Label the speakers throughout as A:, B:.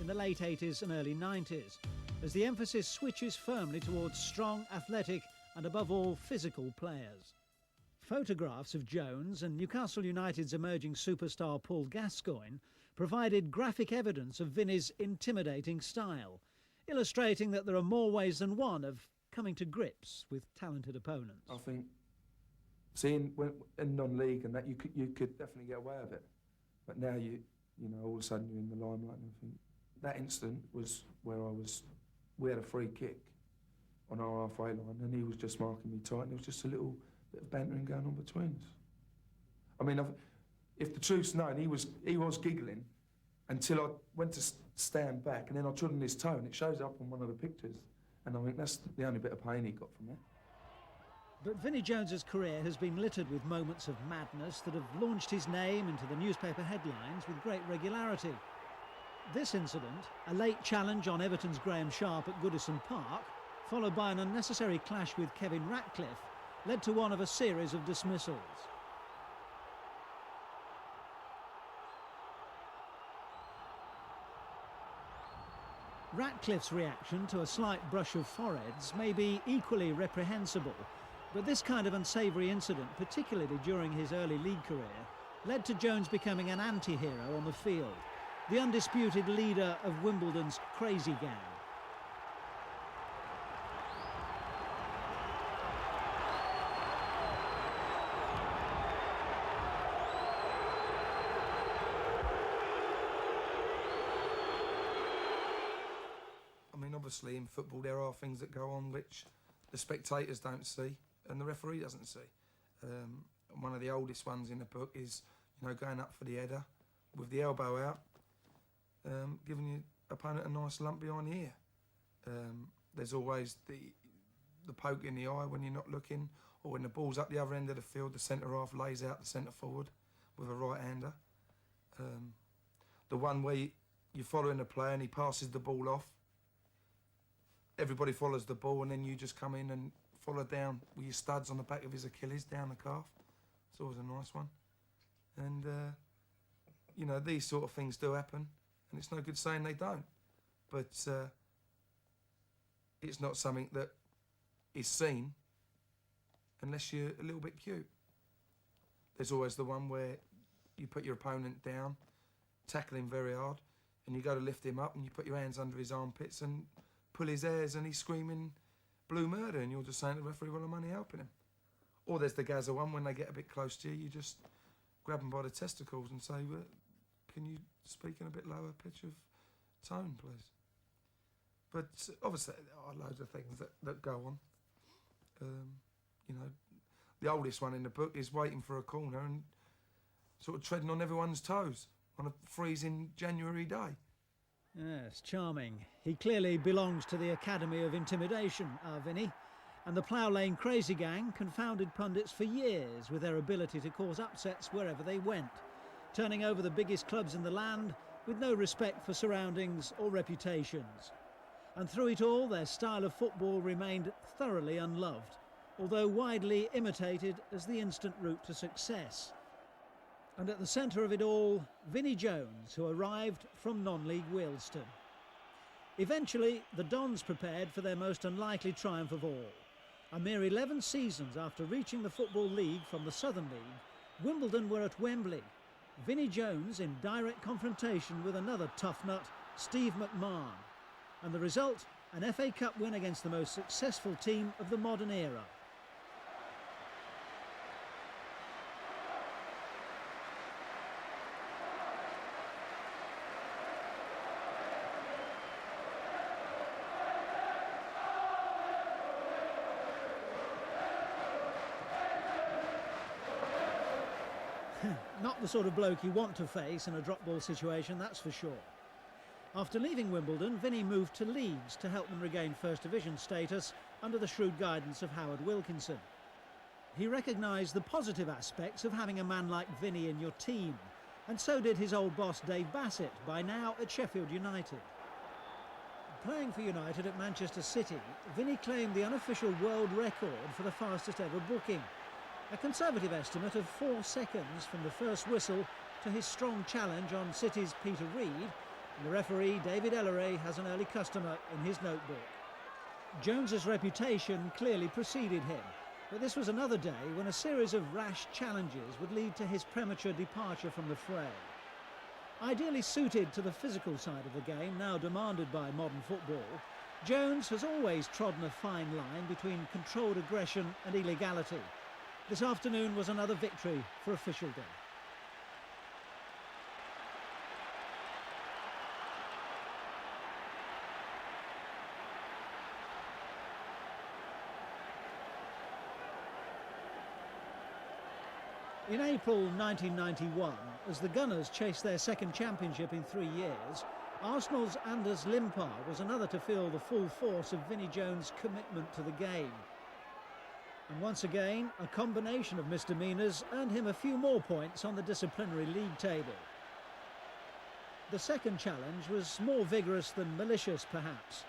A: in the late 80s and early 90s, as the emphasis switches firmly towards strong, athletic and above all physical players. Photographs of Jones and Newcastle United's emerging superstar Paul Gascoigne provided graphic evidence of Vinnie's intimidating style, illustrating that there are more ways than one of coming to grips with talented opponents.
B: I think seeing in non-league and that you could definitely get away with it, but now you know all of a sudden you're in the limelight and everything. That instant was where we had a free kick on our halfway line and he was just marking me tight and there was just a little bit of bantering going on between us. I mean, if the truth's known, he was giggling until I went to stand back and then I trod on his toe and it shows up on one of the pictures and I think that's the only bit of pain he got from it.
A: But Vinnie Jones's career has been littered with moments of madness that have launched his name into the newspaper headlines with great regularity. This incident, a late challenge on Everton's Graham Sharp at Goodison Park, followed by an unnecessary clash with Kevin Ratcliffe, led to one of a series of dismissals. Ratcliffe's reaction to a slight brush of foreheads may be equally reprehensible, but this kind of unsavoury incident, particularly during his early league career, led to Jones becoming an anti-hero on the field, the undisputed leader of Wimbledon's crazy gang.
B: I mean, obviously in football there are things that go on which the spectators don't see and the referee doesn't see. One of the oldest ones in the book is, you know, going up for the header with the elbow out, giving your opponent a nice lump behind the ear. There's always the poke in the eye when you're not looking, or when the ball's up the other end of the field, the centre half lays out the centre forward with a right-hander. The one where you're following the player and he passes the ball off, everybody follows the ball and then you just come in and follow down with your studs on the back of his Achilles down the calf. It's always a nice one. And, you know, these sort of things do happen and it's no good saying they don't. But it's not something that is seen unless you're a little bit cute. There's always the one where you put your opponent down, tackle him very hard, and you go to lift him up and you put your hands under his armpits and pull his hairs and he's screaming blue murder and you're just saying to the referee, well, I'm only helping him. Or there's the Gaza one, when they get a bit close to you, you just grab them by the testicles and say, well, can you speak in a bit lower pitch of tone, please? But obviously there are loads of things that go on. You know, the oldest one in the book is waiting for a corner and sort of treading on everyone's toes on a freezing January day.
A: Yes, charming. He clearly belongs to the Academy of Intimidation, our Vinnie, and the Plough Lane Crazy Gang confounded pundits for years with their ability to cause upsets wherever they went, turning over the biggest clubs in the land with no respect for surroundings or reputations. And through it all, their style of football remained thoroughly unloved, although widely imitated as the instant route to success. And at the centre of it all, Vinnie Jones, who arrived from non-league Wealdstone. Eventually, the Dons prepared for their most unlikely triumph of all. A mere 11 seasons after reaching the Football League from the Southern League, Wimbledon were at Wembley. Vinnie Jones in direct confrontation with another tough nut, Steve McMahon. And the result, an FA Cup win against the most successful team of the modern era. Not the sort of bloke you want to face in a drop ball situation, that's for sure. After leaving Wimbledon, Vinnie moved to Leeds to help them regain First Division status under the shrewd guidance of Howard Wilkinson. He recognised the positive aspects of having a man like Vinnie in your team, and so did his old boss Dave Bassett, by now at Sheffield United. Playing for United at Manchester City, Vinnie claimed the unofficial world record for the fastest ever booking. A conservative estimate of 4 seconds from the first whistle to his strong challenge on City's Peter Reid, The referee, David Elleray, has an early customer in his notebook. Jones's reputation clearly preceded him, but this was another day when a series of rash challenges would lead to his premature departure from the fray. Ideally suited to the physical side of the game, now demanded by modern football, Jones has always trodden a fine line between controlled aggression and illegality. This afternoon was another victory for officialdom. In April 1991, as the Gunners chased their second championship in 3 years, Arsenal's Anders Limpar was another to feel the full force of Vinnie Jones' commitment to the game. And once again, a combination of misdemeanours earned him a few more points on the disciplinary league table. The second challenge was more vigorous than malicious, perhaps.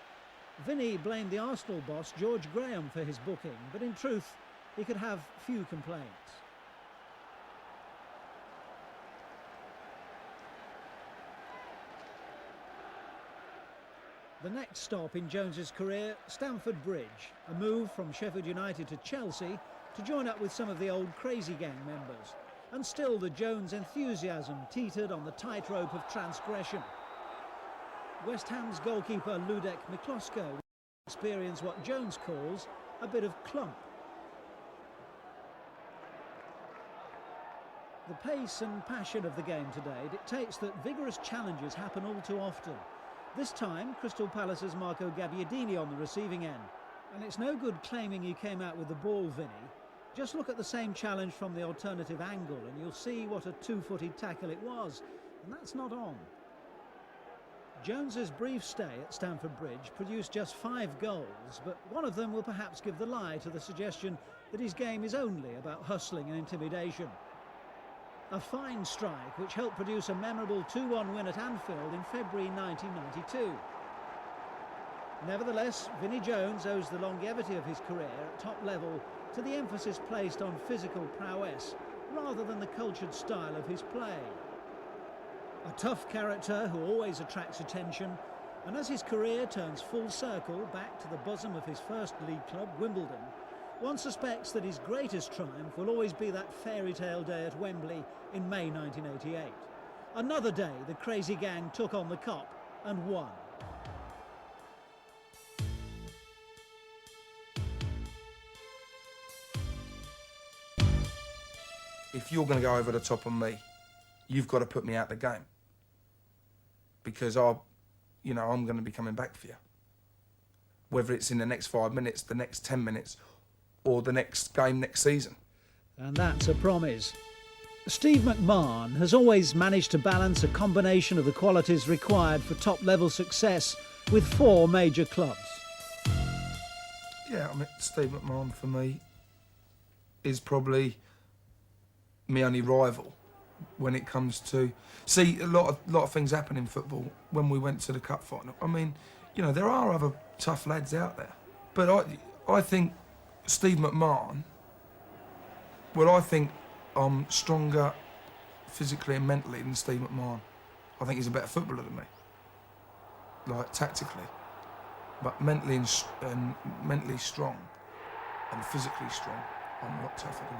A: Vinnie blamed the Arsenal boss, George Graham, for his booking, but in truth, he could have few complaints. The next stop in Jones's career, Stamford Bridge, a move from Sheffield United to Chelsea to join up with some of the old Crazy Gang members. And still the Jones enthusiasm teetered on the tightrope of transgression. West Ham's goalkeeper Ludek Miklosko experienced what Jones calls a bit of clump. The pace and passion of the game today dictates that vigorous challenges happen all too often. This time, Crystal Palace's Marco Gabbiadini on the receiving end. And it's no good claiming he came out with the ball, Vinnie. Just look at the same challenge from the alternative angle and you'll see what a two-footed tackle it was. And that's not on. Jones's brief stay at Stamford Bridge produced just 5 goals, but one of them will perhaps give the lie to the suggestion that his game is only about hustling and intimidation. A fine strike which helped produce a memorable 2-1 win at Anfield in February 1992. Nevertheless, Vinnie Jones owes the longevity of his career at top level to the emphasis placed on physical prowess rather than the cultured style of his play. A tough character who always attracts attention, and as his career turns full circle back to the bosom of his first league club, Wimbledon, one suspects that his greatest triumph will always be that fairy tale day at Wembley in May 1988. Another day the Crazy Gang took on the Kop and won.
B: If you're going to go over the top of me, you've got to put me out the game. Because I'm going to be coming back for you. Whether it's in the next 5 minutes, the next 10 minutes, or the next game next season.
A: And that's a promise. Steve McMahon has always managed to balance a combination of the qualities required for top-level success with 4 major clubs.
B: Yeah, Steve McMahon for me is probably my only rival when it comes to... See, a lot of things happen in football when we went to the cup final. There are other tough lads out there. But I think Steve McMahon, I think I'm stronger physically and mentally than Steve McMahon. I think he's a better footballer than me, like tactically. But mentally and mentally strong and physically strong, I'm a lot tougher than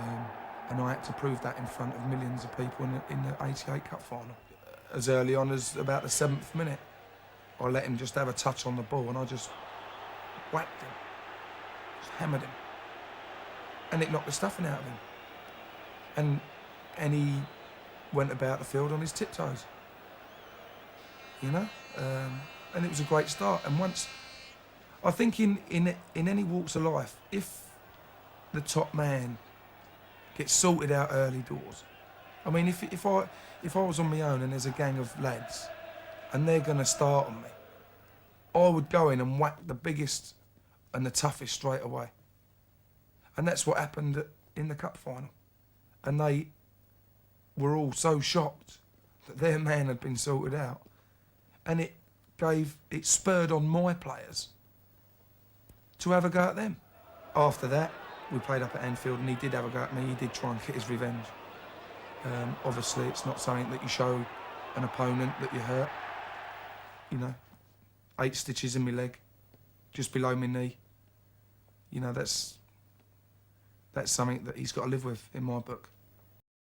B: him. And I had to prove that in front of millions of people in the 88 Cup final. As early on as about the 7th minute, I let him just have a touch on the ball and I just whacked him, just hammered him. And it knocked the stuffing out of him. And he went about the field on his tiptoes, and it was a great start. And once, I think in any walks of life, if the top man gets sorted out early doors, if I was on my own and there's a gang of lads and they're going to start on me, I would go in and whack the biggest and the toughest straight away. And that's what happened in the cup final. And they were all so shocked that their man had been sorted out. And it spurred on my players to have a go at them. After that, we played up at Anfield and he did have a go at me. He did try and get his revenge. Obviously, it's not something that you show an opponent that you hurt. You know, 8 stitches in my leg, just below my knee. You know, that's something that he's got to live with in my book.